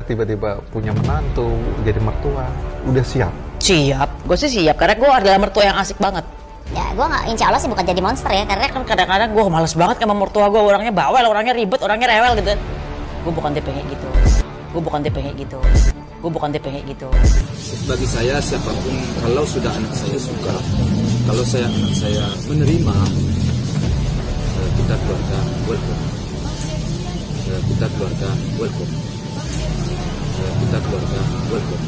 Tiba-tiba punya menantu, jadi mertua, udah siap? Siap, gue sih siap karena gue adalah mertua yang asik banget. Ya gue nggak, insya Allah sih bukan jadi monster ya, karena Kan kadang-kadang gue males banget sama mertua gue, orangnya bawel, orangnya ribet, orangnya rewel gitu. Gue bukan tipe kayak gitu. Gue bukan tipe kayak gitu. Gue bukan tipe kayak gitu. Bagi saya siapapun, kalau sudah anak saya suka, kalau anak saya menerima, kita keluarga welcome. Kita keluarga welcome. Kita keluarga welcome.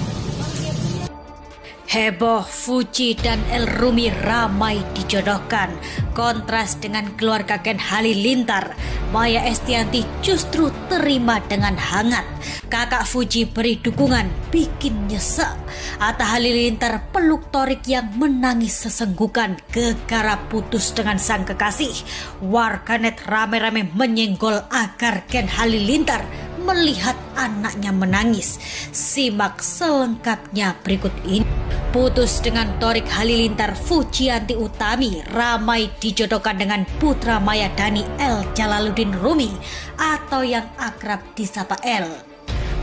Heboh, Fuji dan El Rumi ramai dijodohkan. Kontras dengan keluarga Ken Halilintar, Maya Estianty justru terima dengan hangat. Kakak Fuji beri dukungan, bikin nyesek. Atta Halilintar peluk Thorik yang menangis sesenggukan gegara putus dengan sang kekasih. Warganet rame-rame menyenggol agar Ken Halilintar melihat anaknya menangis. Simak selengkapnya berikut ini. Putus dengan Thorik Halilintar, Fujianti Utami ramai dijodohkan dengan putra Maya Dhani El Jalaluddin Rumi atau yang akrab disapa El.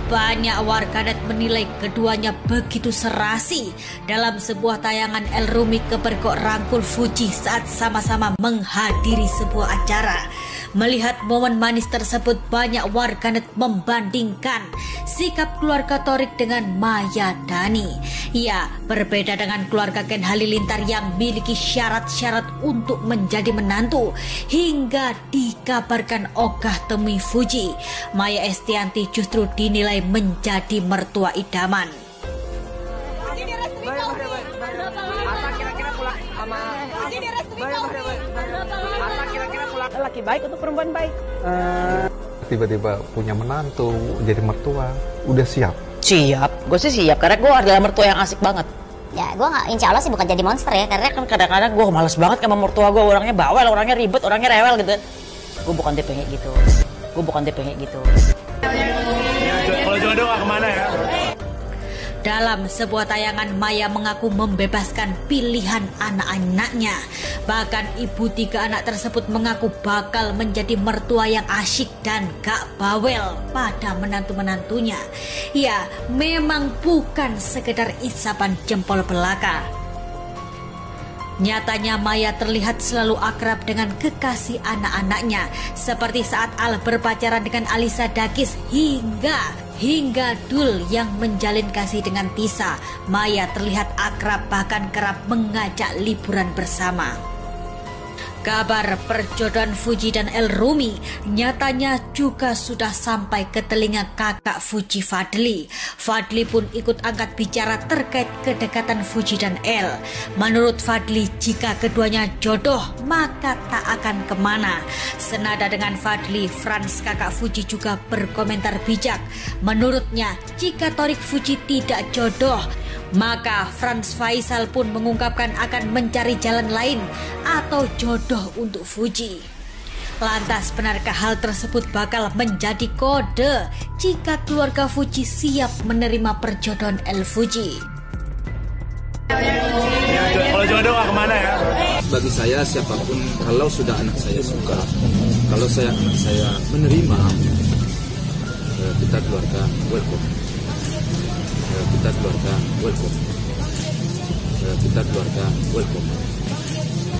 Banyak warganet menilai keduanya begitu serasi dalam sebuah tayangan El Rumi kepergok rangkul Fuji saat sama-sama menghadiri sebuah acara. Melihat momen manis tersebut, banyak warganet membandingkan sikap keluarga Thorik dengan Maya Dhani. Ya, berbeda dengan keluarga Ken Halilintar yang memiliki syarat-syarat untuk menjadi menantu hingga dikabarkan ogah temui Fuji. Maya Estianty justru dinilai menjadi mertua idaman. Laki baik untuk perempuan baik. Tiba-tiba punya menantu, jadi mertua, udah siap? Siap, gue sih siap karena gue adalah mertua yang asik banget. ya gue nggak, insya Allah sih bukan jadi monster ya, karena Kan kadang-kadang gue males banget sama mertua gue, orangnya bawel, orangnya ribet, orangnya rewel gitu. Gue bukan tipe kayak gitu. Gue bukan tipe kayak gitu. Kalau jodoh nggak kemana ya? Dalam sebuah tayangan, Maya mengaku membebaskan pilihan anak-anaknya. Bahkan ibu tiga anak tersebut mengaku bakal menjadi mertua yang asyik dan gak bawel pada menantu-menantunya. Ya, memang bukan sekedar isapan jempol belaka. Nyatanya Maya terlihat selalu akrab dengan kekasih anak-anaknya, seperti saat Al berpacaran dengan Alisa Dakis hingga Dul yang menjalin kasih dengan Tisa. Maya terlihat akrab, bahkan kerap mengajak liburan bersama. Kabar perjodohan Fuji dan El Rumi nyatanya juga sudah sampai ke telinga kakak Fuji, Fadly. Fadly pun ikut angkat bicara terkait kedekatan Fuji dan El. Menurut Fadly, jika keduanya jodoh maka tak akan kemana. Senada dengan Fadly, Frans kakak Fuji juga berkomentar bijak. Menurutnya, jika Thorik Fuji tidak jodoh, maka Frans Faisal pun mengungkapkan akan mencari jalan lain atau jodoh untuk Fuji. Lantas, benarkah hal tersebut bakal menjadi kode jika keluarga Fuji siap menerima perjodohan El Fuji? Kalau jodoh nggak kemana ya? Bagi saya siapapun, kalau sudah anak saya suka, kalau anak saya menerima, kita keluarga welcome. Kita keluarga welcome. Kita keluarga welcome.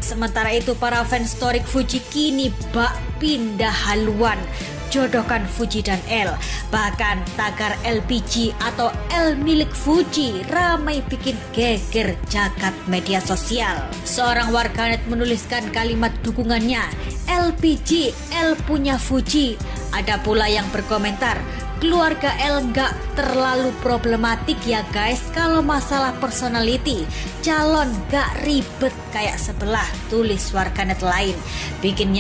Sementara itu, para fans Thorik Fuji kini bak pindah haluan jodohkan Fuji dan El. Bahkan tagar LPG atau El milik Fuji ramai bikin geger jagat media sosial. Seorang warganet menuliskan kalimat dukungannya, LPG, El punya Fuji. Ada pula yang berkomentar, keluarga El nggak terlalu problematik ya guys, kalau masalah personality calon nggak ribet kayak sebelah, tulis warganet lain. Bikin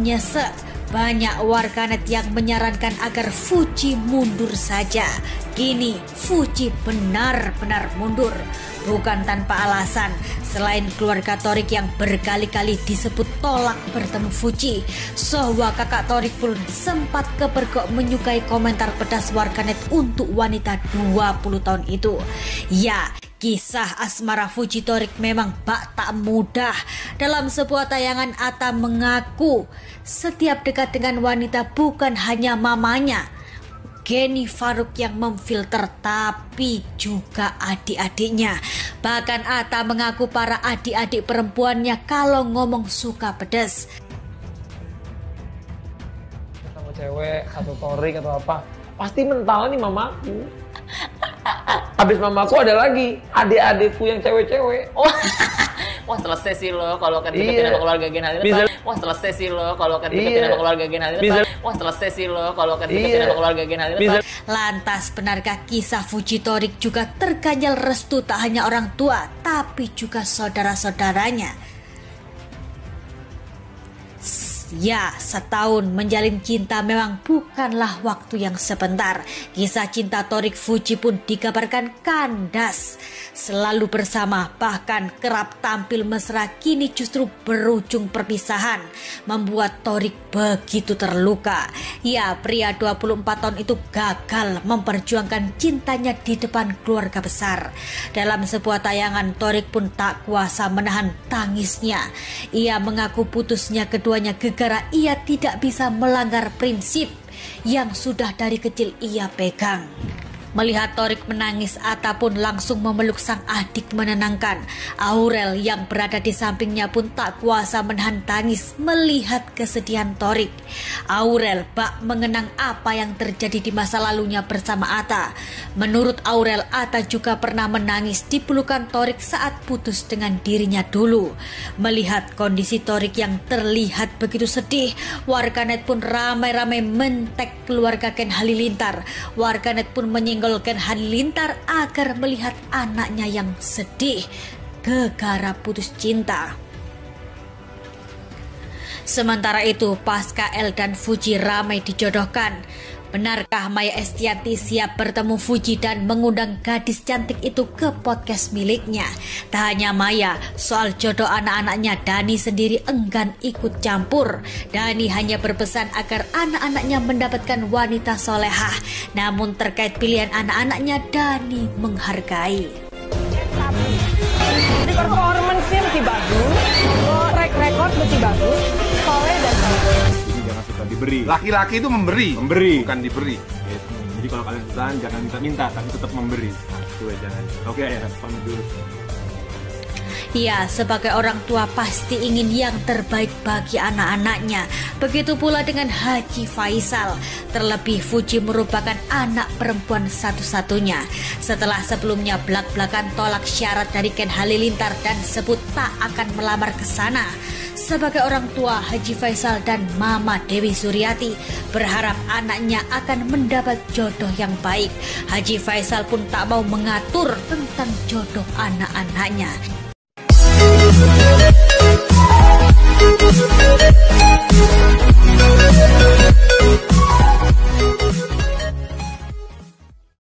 nyesek. Banyak warganet yang menyarankan agar Fuji mundur saja. Kini Fuji benar-benar mundur, bukan tanpa alasan. Selain keluarga Thorik yang berkali-kali disebut tolak bertemu Fuji, Sohwa kakak Thorik pun sempat kepergok menyukai komentar pedas warganet untuk wanita 20 tahun itu. Ya, kisah asmara Fuji Thorik memang bak tak mudah. Dalam sebuah tayangan, Atta mengaku setiap dekat dengan wanita bukan hanya mamanya, Geni Faruk yang memfilter, tapi juga adik-adiknya. Bahkan Atta mengaku para adik-adik perempuannya kalau ngomong suka pedas. Sama cewek atau Torik atau apa, pasti mentalnya nih mamaku. Habis mamaku ada lagi adik-adikku yang cewek-cewek. Wah selesai sih lo kalau kan deketin sama keluarga Gen Halilintar. Wah selesai sih lo kalau kan deketin sama keluarga Gen Halilintar. Wah selesai sih lo kalau kan deketin sama keluarga Gen Halilintar. Lantas benarkah kisah Fuji Torik juga terganjal restu tak hanya orang tua tapi juga saudara-saudaranya? Ya, setahun menjalin cinta memang bukanlah waktu yang sebentar. Kisah cinta Torik Fuji pun dikabarkan kandas. Selalu bersama, bahkan kerap tampil mesra, kini justru berujung perpisahan. Membuat Torik begitu terluka. Ya, pria 24 tahun itu gagal memperjuangkan cintanya di depan keluarga besar. Dalam sebuah tayangan, Torik pun tak kuasa menahan tangisnya. Ia mengaku putusnya keduanya gara ia tidak bisa melanggar prinsip yang sudah dari kecil ia pegang. Melihat Torik menangis, Atta pun langsung memeluk sang adik menenangkan. Aurel yang berada di sampingnya pun tak kuasa menahan tangis melihat kesedihan Torik. Aurel bak mengenang apa yang terjadi di masa lalunya bersama Atta. Menurut Aurel, Atta juga pernah menangis di pelukan Torik saat putus dengan dirinya dulu. Melihat kondisi Torik yang terlihat begitu sedih, warganet pun ramai-ramai mentek keluarga Gen Halilintar. Warganet pun menyinggol Gen Halilintar agar melihat anaknya yang sedih gara putus cinta. Sementara itu, pasca El dan Fuji ramai dijodohkan. Benarkah Maya Estianty siap bertemu Fuji dan mengundang gadis cantik itu ke podcast miliknya? Tak hanya Maya, soal jodoh anak-anaknya, Dhani sendiri enggan ikut campur. Dhani hanya berpesan agar anak-anaknya mendapatkan wanita solehah. Namun terkait pilihan anak-anaknya, Dhani menghargai. Jadi performance-nya mesti bagus, track record mesti bagus, soleh dan bagus. Jangan suka diberi. Laki-laki itu memberi, bukan diberi. Gitu. Jadi kalau kalian kesusahan jangan minta-minta, tapi tetap memberi. Nah, itu ya jangan. Oke ya, pamit dulu. Ya, sebagai orang tua pasti ingin yang terbaik bagi anak-anaknya. Begitu pula dengan Haji Faisal. Terlebih Fuji merupakan anak perempuan satu-satunya. Setelah sebelumnya belak-belakan tolak syarat dari Gen Halilintar dan sebut tak akan melamar ke sana. Sebagai orang tua, Haji Faisal dan Mama Dewi Suryati berharap anaknya akan mendapat jodoh yang baik. Haji Faisal pun tak mau mengatur tentang jodoh anak-anaknya.